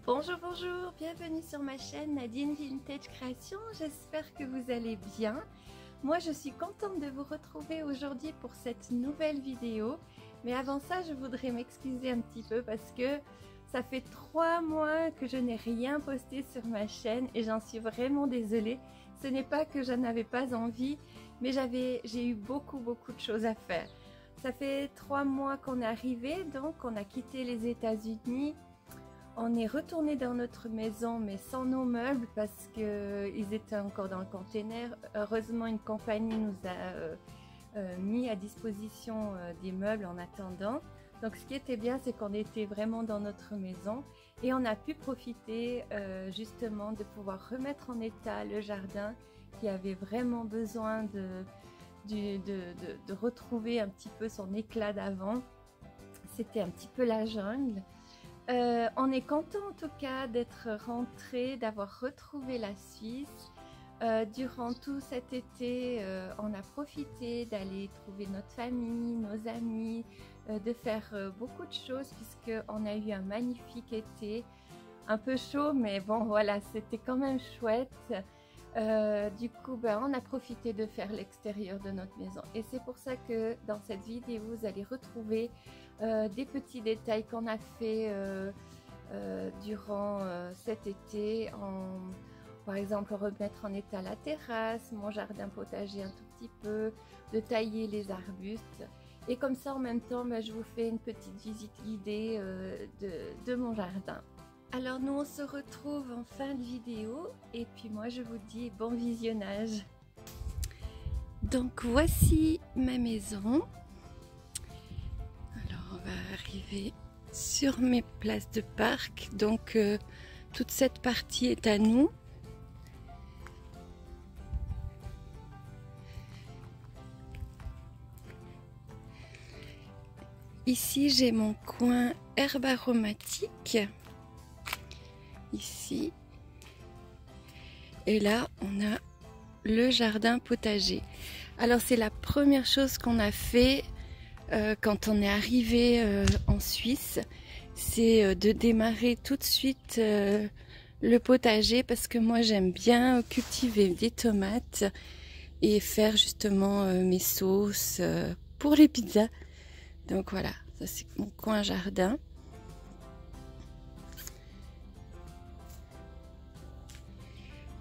Bonjour, bonjour, bienvenue sur ma chaîne Nadine Vintage Création, j'espère que vous allez bien. Moi je suis contente de vous retrouver aujourd'hui pour cette nouvelle vidéo, mais avant ça je voudrais m'excuser un petit peu parce que ça fait 3 mois que je n'ai rien posté sur ma chaîne et j'en suis vraiment désolée. Ce n'est pas que je n'avais pas envie, mais j'ai eu beaucoup de choses à faire. Ça fait 3 mois qu'on est arrivé, donc on a quitté les États-Unis. On est retourné dans notre maison mais sans nos meubles parce qu'ils étaient encore dans le container. Heureusement une compagnie nous a mis à disposition des meubles en attendant. Donc ce qui était bien c'est qu'on était vraiment dans notre maison et on a pu profiter justement de pouvoir remettre en état le jardin qui avait vraiment besoin de retrouver un petit peu son éclat d'avant. C'était un petit peu la jungle. On est content en tout cas d'être rentré, d'avoir retrouvé la Suisse. Durant tout cet été, on a profité d'aller trouver notre famille, nos amis, de faire beaucoup de choses puisqu'on a eu un magnifique été. Un peu chaud, mais bon voilà, c'était quand même chouette. Du coup, on a profité de faire l'extérieur de notre maison. Et c'est pour ça que dans cette vidéo, vous allez retrouver des petits détails qu'on a fait durant cet été, par exemple remettre en état la terrasse, mon jardin potager un tout petit peu, de tailler les arbustes et comme ça en même temps je vous fais une petite visite guidée de mon jardin. Alors nous on se retrouve en fin de vidéo et puis moi je vous dis bon visionnage. Donc voici ma maison. On va arriver sur mes places de parc, donc toute cette partie est à nous. Ici j'ai mon coin herbe aromatique, ici, et là on a le jardin potager. Alors c'est la première chose qu'on a fait quand on est arrivé en Suisse, c'est de démarrer tout de suite le potager parce que moi j'aime bien cultiver des tomates et faire justement mes sauces pour les pizzas. Donc voilà, ça c'est mon coin jardin.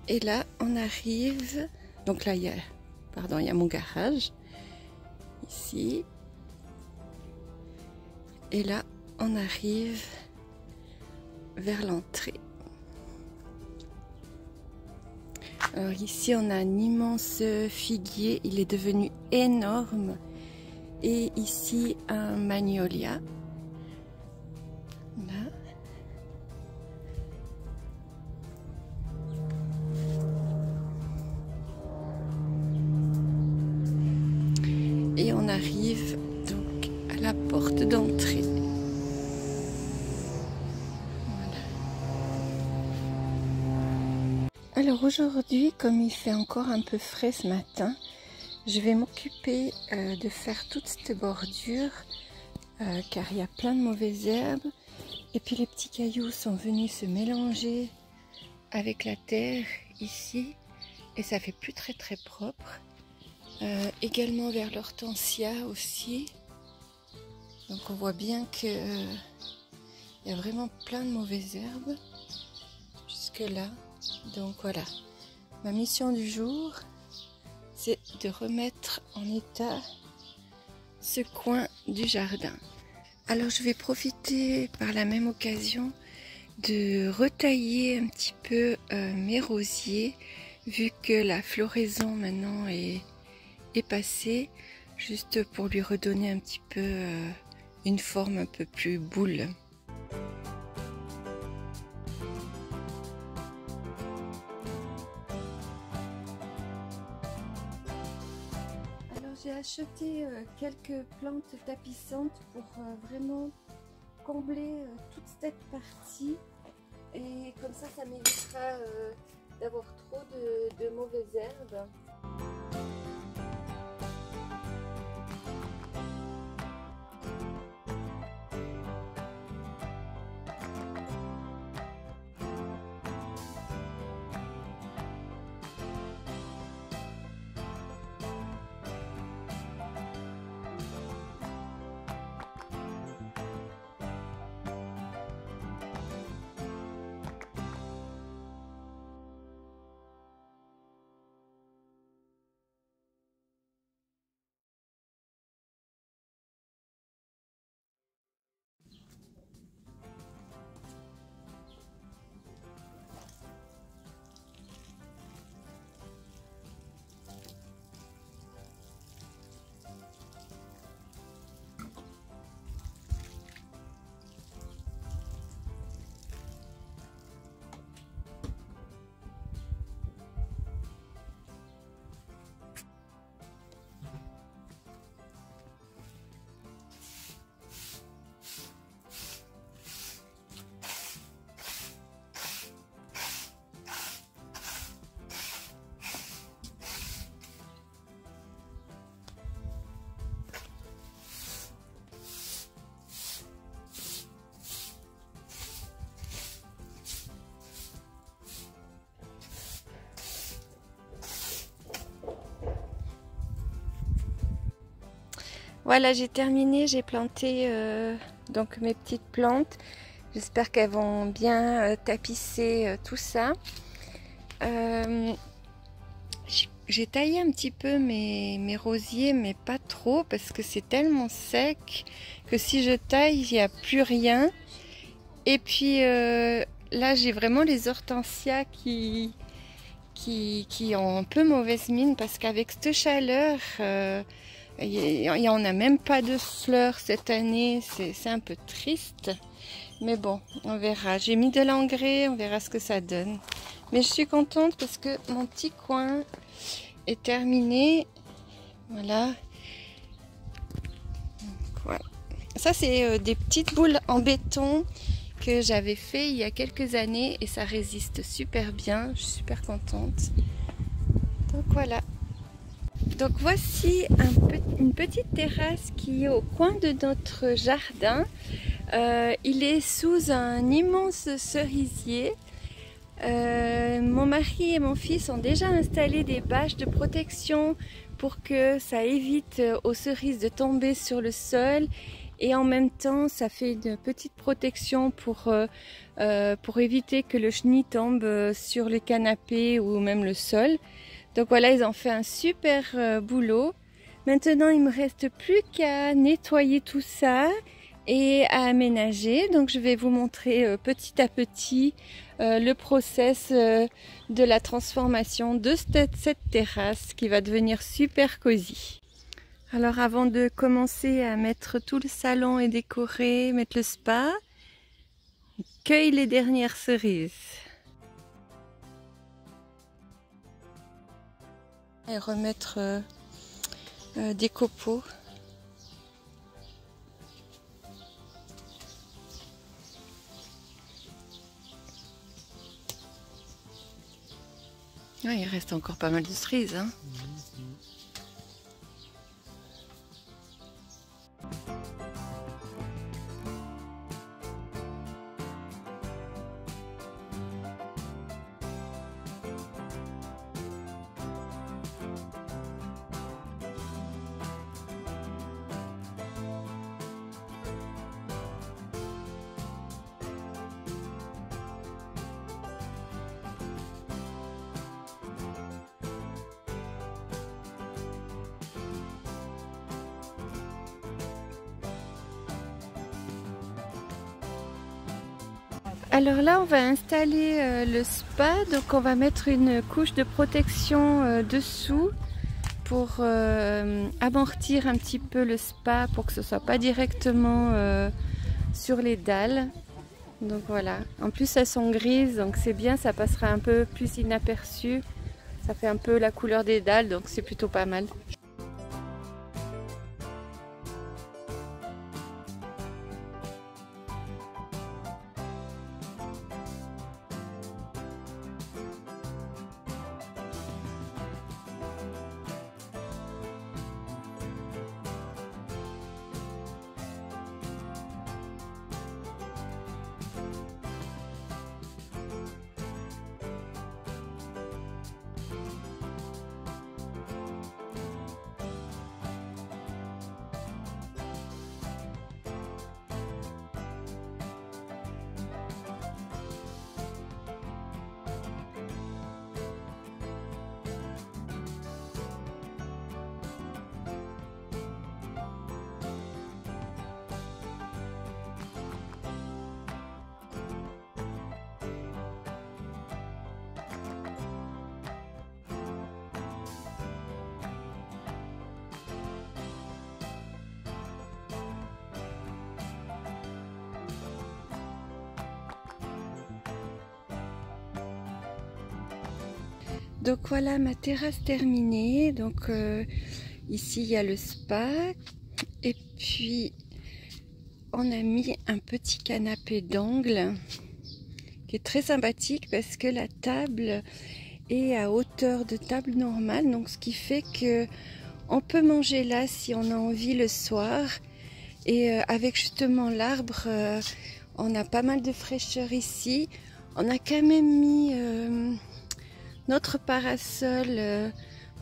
Et là on arrive, donc là il y a mon garage ici. Et là, on arrive vers l'entrée. Alors ici, on a un immense figuier. Il est devenu énorme. Et ici, un magnolia. Là. Et on arrive donc à la porte d'entrée. Voilà. Alors aujourd'hui, comme il fait encore un peu frais ce matin, je vais m'occuper de faire toute cette bordure car il y a plein de mauvaises herbes et puis les petits cailloux sont venus se mélanger avec la terre ici et ça fait plus très propre. Également vers l'hortensia aussi. Donc on voit bien que il y a vraiment plein de mauvaises herbes jusque là. Donc voilà, ma mission du jour, c'est de remettre en état ce coin du jardin. Alors je vais profiter par la même occasion de retailler un petit peu mes rosiers, vu que la floraison maintenant est passée, juste pour lui redonner un petit peu une forme un peu plus boule. Alors j'ai acheté quelques plantes tapissantes pour vraiment combler toute cette partie et comme ça m'évitera d'avoir trop de mauvaises herbes. Voilà, j'ai terminé, j'ai planté donc mes petites plantes. J'espère qu'elles vont bien tapisser tout ça. J'ai taillé un petit peu mes rosiers, mais pas trop, parce que c'est tellement sec que si je taille, il n'y a plus rien. Et puis là, j'ai vraiment les hortensias qui ont un peu mauvaise mine, parce qu'avec cette chaleur, il n'y en a même pas de fleurs cette année. C'est un peu triste. Mais bon, on verra. J'ai mis de l'engrais, on verra ce que ça donne. Mais je suis contente parce que mon petit coin est terminé. Voilà. Donc, voilà. Ça, c'est des petites boules en béton que j'avais fait il y a quelques années et ça résiste super bien. Je suis super contente. Donc voilà. Donc voici une petite terrasse qui est au coin de notre jardin. Il est sous un immense cerisier. Mon mari et mon fils ont déjà installé des bâches de protection pour que ça évite aux cerises de tomber sur le sol, et en même temps ça fait une petite protection pour éviter que le chenille tombe sur le canapé ou même le sol. Donc voilà, ils ont fait un super boulot. Maintenant il me reste plus qu'à nettoyer tout ça et à aménager. Donc je vais vous montrer petit à petit le process de la transformation de cette terrasse qui va devenir super cosy. Alors avant de commencer à mettre tout le salon et décorer, mettre le spa, on cueille les dernières cerises. Et remettre des copeaux. Ouais, il reste encore pas mal de cerises, hein. Alors là, on va installer le spa, donc on va mettre une couche de protection dessous pour amortir un petit peu le spa, pour que ce soit pas directement sur les dalles. Donc voilà, en plus elles sont grises, donc c'est bien, ça passera un peu plus inaperçu. Ça fait un peu la couleur des dalles, donc c'est plutôt pas mal. Donc voilà ma terrasse terminée. Donc ici il y a le spa et puis on a mis un petit canapé d'angle qui est très sympathique parce que la table est à hauteur de table normale, donc ce qui fait que on peut manger là si on a envie le soir, et avec justement l'arbre on a pas mal de fraîcheur ici. On a quand même mis notre parasol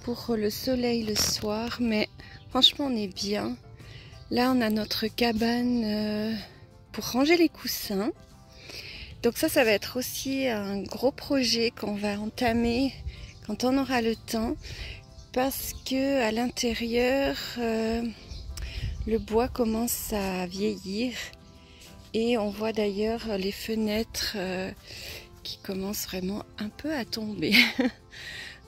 pour le soleil le soir, mais franchement on est bien. Là, on a notre cabane pour ranger les coussins. Donc ça va être aussi un gros projet qu'on va entamer quand on aura le temps, parce que à l'intérieur, le bois commence à vieillir et on voit d'ailleurs les fenêtres qui commencent vraiment un peu à tomber.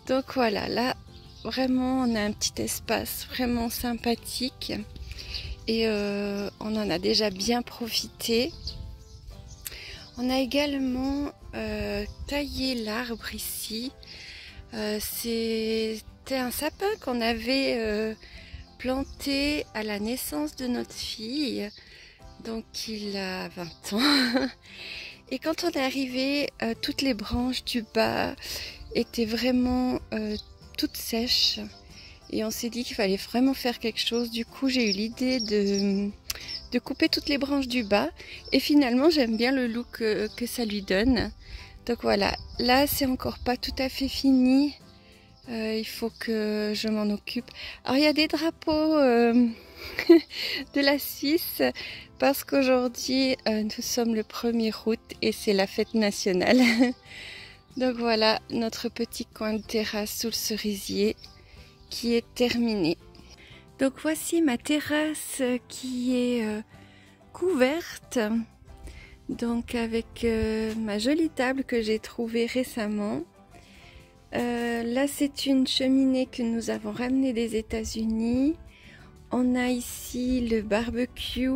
Donc voilà, là vraiment on a un petit espace vraiment sympathique et on en a déjà bien profité. On a également taillé l'arbre ici. C'était un sapin qu'on avait planté à la naissance de notre fille. Donc il a 20 ans. Et quand on est arrivé, toutes les branches du bas étaient vraiment toutes sèches. Et on s'est dit qu'il fallait vraiment faire quelque chose. Du coup, j'ai eu l'idée de couper toutes les branches du bas. Et finalement, j'aime bien le look que ça lui donne. Donc voilà, là, c'est encore pas tout à fait fini. Il faut que je m'en occupe. Alors, il y a des drapeaux de la Suisse parce qu'aujourd'hui, nous sommes le 1er août et c'est la fête nationale. Donc voilà, notre petit coin de terrasse sous le cerisier qui est terminé. Donc voici ma terrasse qui est couverte, donc avec ma jolie table que j'ai trouvée récemment. Là c'est une cheminée que nous avons ramenée des États-Unis. On a ici le barbecue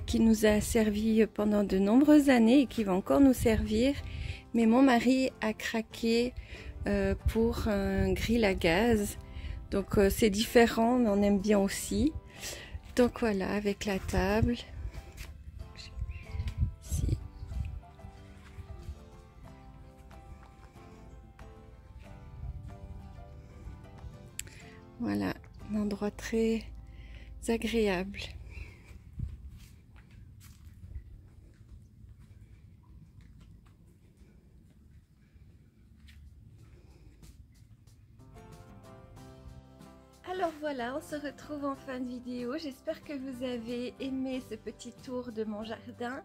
qui nous a servi pendant de nombreuses années et qui va encore nous servir. Mais mon mari a craqué pour un grill à gaz. Donc c'est différent, mais on aime bien aussi. Donc voilà, avec la table. Ici. Voilà, un endroit très agréable. Alors voilà, on se retrouve en fin de vidéo. J'espère que vous avez aimé ce petit tour de mon jardin.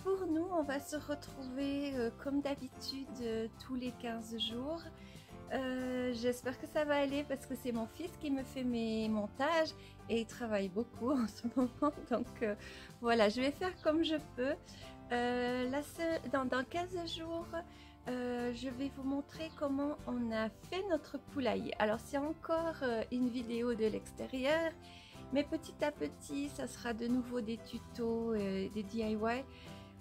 Pour nous, on va se retrouver comme d'habitude tous les 15 jours. J'espère que ça va aller parce que c'est mon fils qui me fait mes montages et il travaille beaucoup en ce moment. Donc voilà, je vais faire comme je peux. Dans 15 jours, je vais vous montrer comment on a fait notre poulailler. Alors c'est encore une vidéo de l'extérieur, mais petit à petit ça sera de nouveau des tutos, des DIY,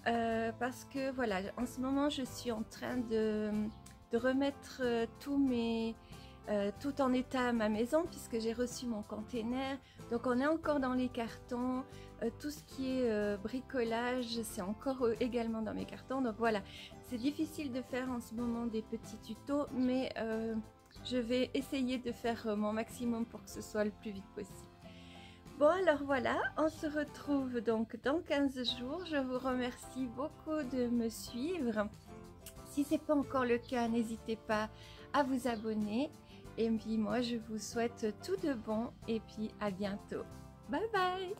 parce que voilà, en ce moment je suis en train de remettre tout en état à ma maison, puisque j'ai reçu mon container. Donc on est encore dans les cartons, tout ce qui est bricolage, c'est encore également dans mes cartons. Donc voilà, c'est difficile de faire en ce moment des petits tutos, mais je vais essayer de faire mon maximum pour que ce soit le plus vite possible. Bon alors voilà, on se retrouve donc dans 15 jours. Je vous remercie beaucoup de me suivre. Si ce n'est pas encore le cas, n'hésitez pas à vous abonner. Et puis moi, je vous souhaite tout de bon et puis à bientôt. Bye bye!